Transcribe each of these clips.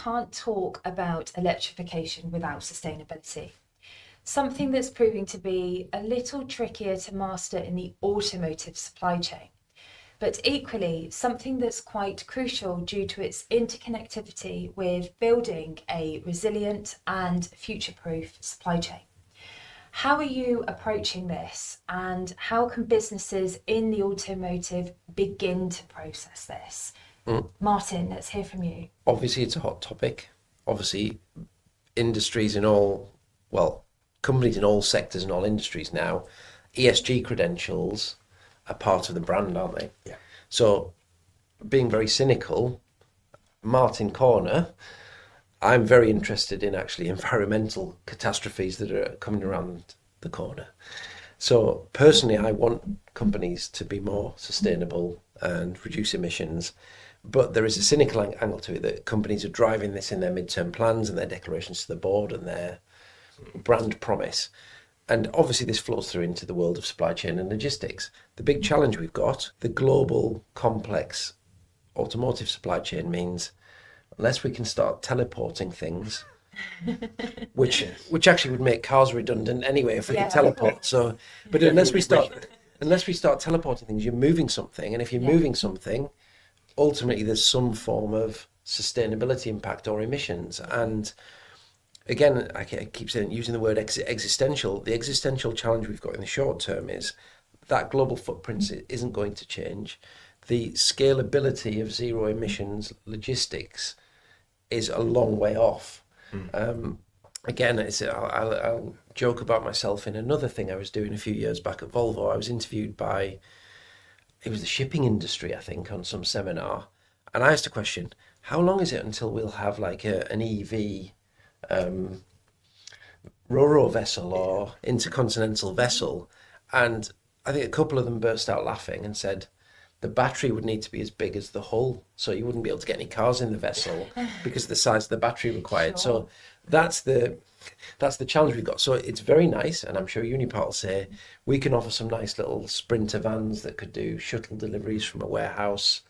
can't talk about electrification without sustainability. Something that's proving to be a little trickier to master in the automotive supply chain, but equally something that's quite crucial due to its interconnectivity with building a resilient and future-proof supply chain. How are you approaching this, and how can businesses in the automotive begin to process this? Martin, let's hear from you. Obviously, it's a hot topic. Obviously, industries in all, well, companies in all sectors and all industries now, ESG credentials are part of the brand, aren't they? Yeah. So, being very cynical, Martin Corner, I'm very interested in actually environmental catastrophes that are coming around the corner. So, personally, I want companies to be more sustainable and reduce emissions. But there is a cynical angle to it that companies are driving this in their midterm plans and their declarations to the board and their brand promise. And obviously this flows through into the world of supply chain and logistics. The big challenge we've got, the global complex automotive supply chain, means unless we can start teleporting things, which actually would make cars redundant anyway if we could teleport. So, but unless we start teleporting things, you're moving something, and if you're moving something, ultimately there's some form of sustainability impact or emissions. And again, I keep saying, using the word existential, the existential challenge we've got in the short term is that global footprint isn't going to change. The scalability of zero emissions logistics is a long way off. Again, I'll joke about myself in another thing I was doing a few years back at Volvo. I was interviewed by, it was the shipping industry, I think, on some seminar. And I asked a question, how long is it until we'll have like an EV Ro-Ro vessel or intercontinental vessel? And I think a couple of them burst out laughing and said, the battery would need to be as big as the hull, so you wouldn't be able to get any cars in the vessel because of the size of the battery required. Sure. So that's the challenge we've got. So it's very nice, and I'm sure Unipart will say we can offer some nice little sprinter vans that could do shuttle deliveries from a warehouse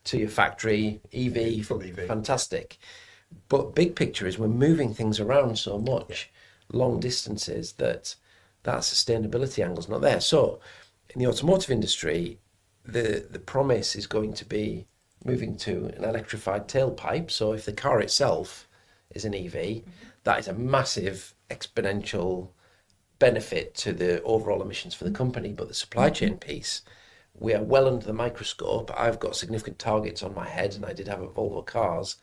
to your factory, EV, full EV, fantastic. But big picture is we're moving things around so much, long distances, that sustainability angle's not there. So in the automotive industry, the promise is going to be moving to an electrified tailpipe. So if the car itself is an EV, that is a massive exponential benefit to the overall emissions for the company. But the supply chain piece, we are well under the microscope. I've got significant targets on my head, and I did have a Volvo Cars,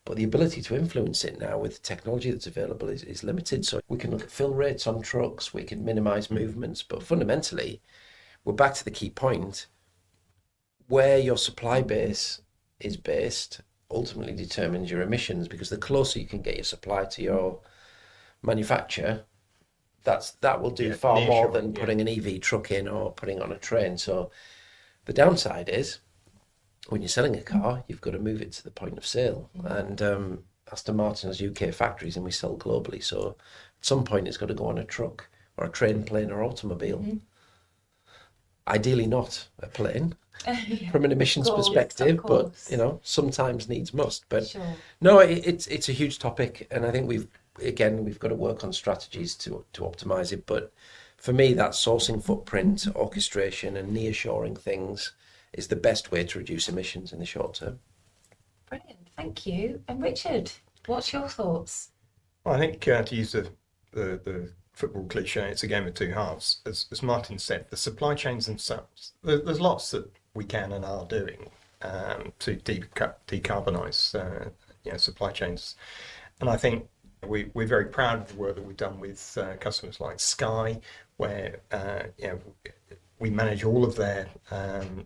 but the ability to influence it now with the technology that's available is limited. So we can look at fill rates on trucks, we can minimize movements, but fundamentally, we're back to the key point. Where your supply base is based ultimately determines your emissions, because the closer you can get your supply to your manufacturer, that will do far more than putting an EV truck in or putting on a train. So the downside is when you're selling a car, you've got to move it to the point of sale. And Aston Martin has UK factories and we sell globally. So at some point it's got to go on a truck or a train, plane or automobile. Ideally not a plane from an emissions perspective, but sometimes needs must. But no, it's a huge topic, and I think we've got to work on strategies to optimize it. But for me, that sourcing footprint, orchestration and nearshoring things is the best way to reduce emissions in the short term. Brilliant, thank you. And Richard, what's your thoughts? Well, I think to use the football cliche, it's a game of two halves. As Martin said, the supply chains themselves, there's lots that we can and are doing to decarbonise supply chains. And I think we're very proud of the work that we've done with customers like Sky, where we manage all of their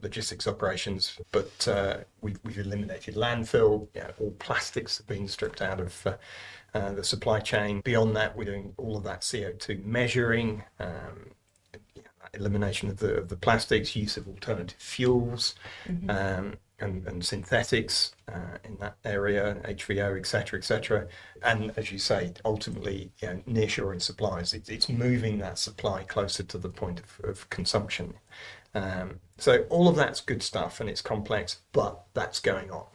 logistics operations, but we've eliminated landfill. All plastics have been stripped out of the supply chain. Beyond that, we're doing all of that CO2 measuring, elimination of the plastics, use of alternative fuels, and synthetics in that area, HVO, etc. And as you say, ultimately, nearshoring supplies, it's moving that supply closer to the point of consumption. So all of that's good stuff, and it's complex, but that's going on.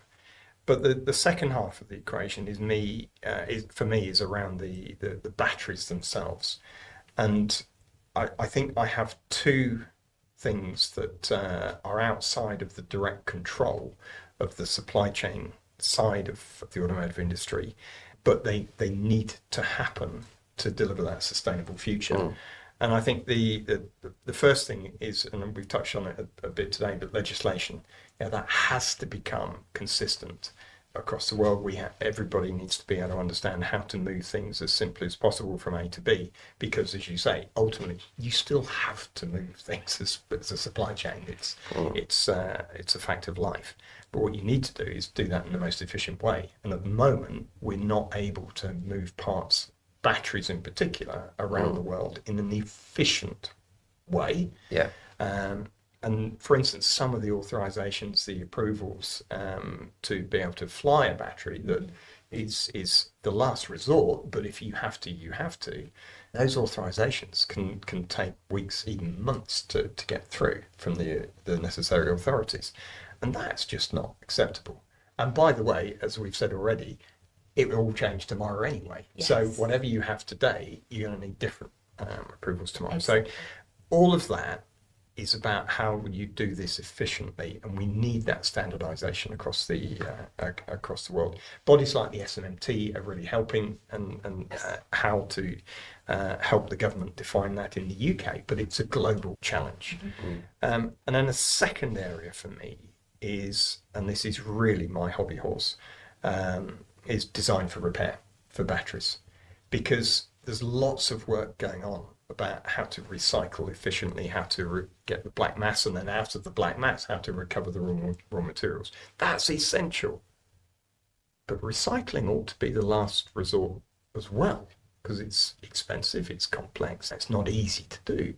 But the second half of the equation is around the batteries themselves. And I think I have two things that are outside of the direct control of the supply chain side of the automotive industry, but they need to happen to deliver that sustainable future. And I think the first thing is, and we've touched on it a bit today, but legislation, that has to become consistent across the world. Everybody needs to be able to understand how to move things as simply as possible from A to B, because, as you say, ultimately you still have to move things as a supply chain. It's a fact of life. But what you need to do is do that in the most efficient way. And at the moment, we're not able to move parts, batteries in particular, around the world in an efficient way. Yeah. And for instance, some of the authorizations, the approvals to be able to fly a battery that is the last resort, but if you have to, you have to. Those authorizations can take weeks, even months to get through from the necessary authorities. And that's just not acceptable. And by the way, as we've said already, it will all change tomorrow anyway. Yes. So whatever you have today, you're going to need different approvals tomorrow. Exactly. So all of that is about how you do this efficiently, and we need that standardisation across the world. Bodies like the SMMT are really helping, and how to help the government define that in the UK, but it's a global challenge. And then a second area for me is, and this is really my hobby horse, is design for repair for batteries, because there's lots of work going on about how to recycle efficiently, how to get the black mass, and then out of the black mass, how to recover the raw materials. That's essential. But recycling ought to be the last resort as well, because it's expensive, it's complex, it's not easy to do.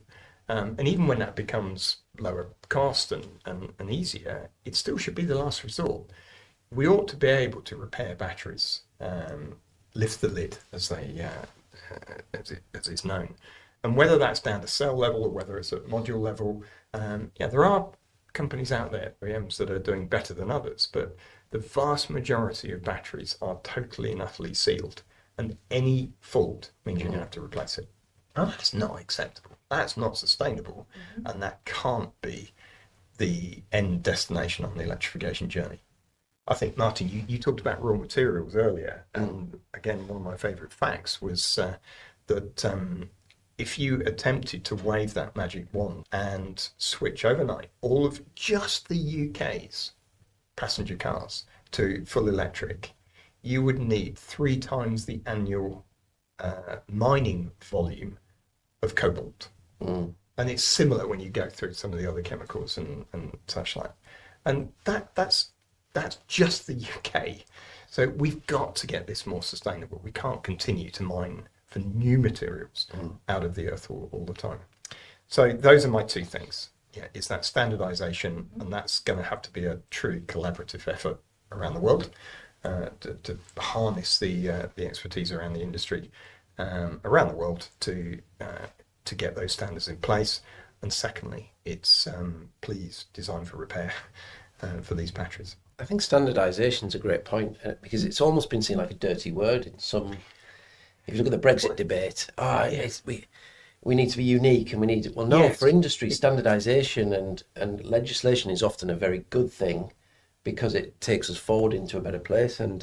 And even when that becomes lower cost and easier, it still should be the last resort. We ought to be able to repair batteries, lift the lid, as is known. And whether that's down to cell level or whether it's at module level, there are companies out there, OEMs, that are doing better than others, but the vast majority of batteries are totally and utterly sealed, and any fault means you're going to have to replace it. And that's not acceptable. That's not sustainable, and that can't be the end destination on the electrification journey. I think, Martin, you talked about raw materials earlier, and again, one of my favourite facts was that if you attempted to wave that magic wand and switch overnight all of just the UK's passenger cars to full electric, you would need 3 times the annual mining volume of cobalt. And it's similar when you go through some of the other chemicals and such like. And that's just the UK. So we've got to get this more sustainable. We can't continue to mine for new materials out of the earth all the time. So those are my two things. It's that standardization, and that's going to have to be a truly collaborative effort around the world to harness the expertise around the industry around the world to get those standards in place. And secondly, it's please design for repair for these batteries. I think standardisation is a great point, because it's almost been seen like a dirty word in some. If you look at the Brexit debate, we need to be unique, and we need. Well, no, Yes. for industry, standardisation and legislation is often a very good thing, because it takes us forward into a better place. And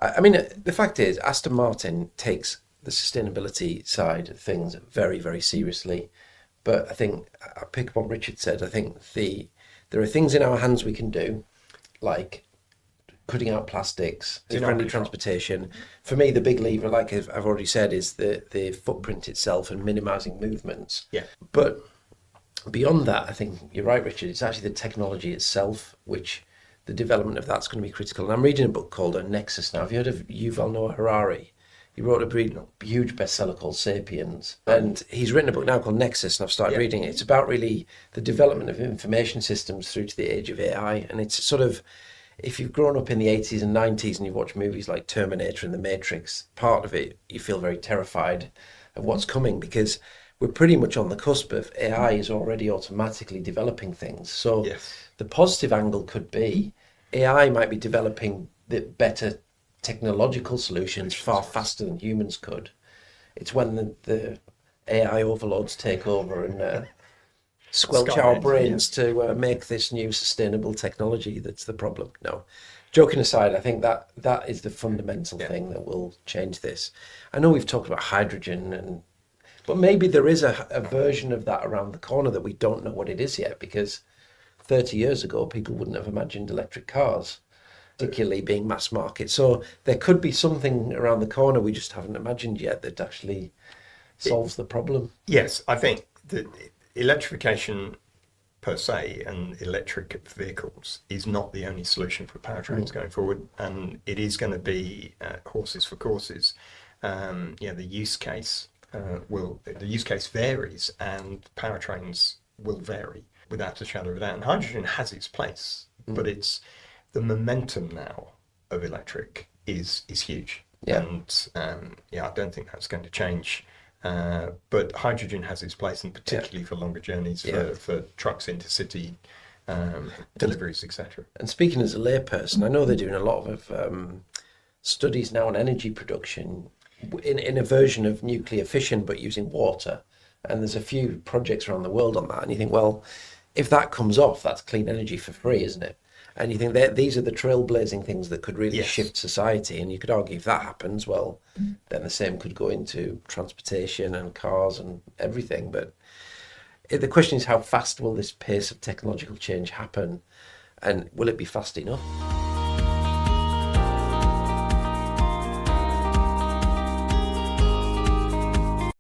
I mean, the fact is, Aston Martin takes the sustainability side of things very, very seriously. But I think I pick up on what Richard said. I think there are things in our hands we can do, like cutting out plastics, friendly transportation. For me, the big lever, like I've already said, is the footprint itself and minimising movements. Yeah. But beyond that, I think you're right, Richard. It's actually the technology itself, which the development of that's going to be critical. And I'm reading a book called Nexus now. Have you heard of Yuval Noah Harari? He wrote a huge bestseller called Sapiens, and he's written a book now called Nexus, and I've started reading it. It's about really the development of information systems through to the age of AI, and it's sort of, if you've grown up in the 80s and 90s and you've watched movies like Terminator and The Matrix, part of it, you feel very terrified of what's coming, because we're pretty much on the cusp of AI is already automatically developing things. So Yes. the positive angle could be AI might be developing the better technological solutions far faster than humans could. It's when the AI overlords take over and squelch our Skynet, brains to make this new sustainable technology that's the problem. No, joking aside, I think that is the fundamental thing that will change this. I know we've talked about hydrogen, but maybe there is a version of that around the corner that we don't know what it is yet, because 30 years ago people wouldn't have imagined electric cars particularly being mass market. So there could be something around the corner we just haven't imagined yet that actually solves the problem. Yes, I think that electrification per se and electric vehicles is not the only solution for powertrains going forward, and it is going to be horses for courses. The use case varies, and powertrains will vary without a shadow of a doubt. And hydrogen has its place, but it's the momentum now of electric is huge. Yeah. And I don't think that's going to change. But hydrogen has its place, and particularly for longer journeys, for trucks, intercity deliveries, etc. And speaking as a layperson, I know they're doing a lot of studies now on energy production in a version of nuclear fission, but using water. And there's a few projects around the world on that. And you think, well, if that comes off, that's clean energy for free, isn't it? And you think that these are the trailblazing things that could really shift society. And you could argue if that happens, well, then the same could go into transportation and cars and everything. But the question is, how fast will this pace of technological change happen? And will it be fast enough?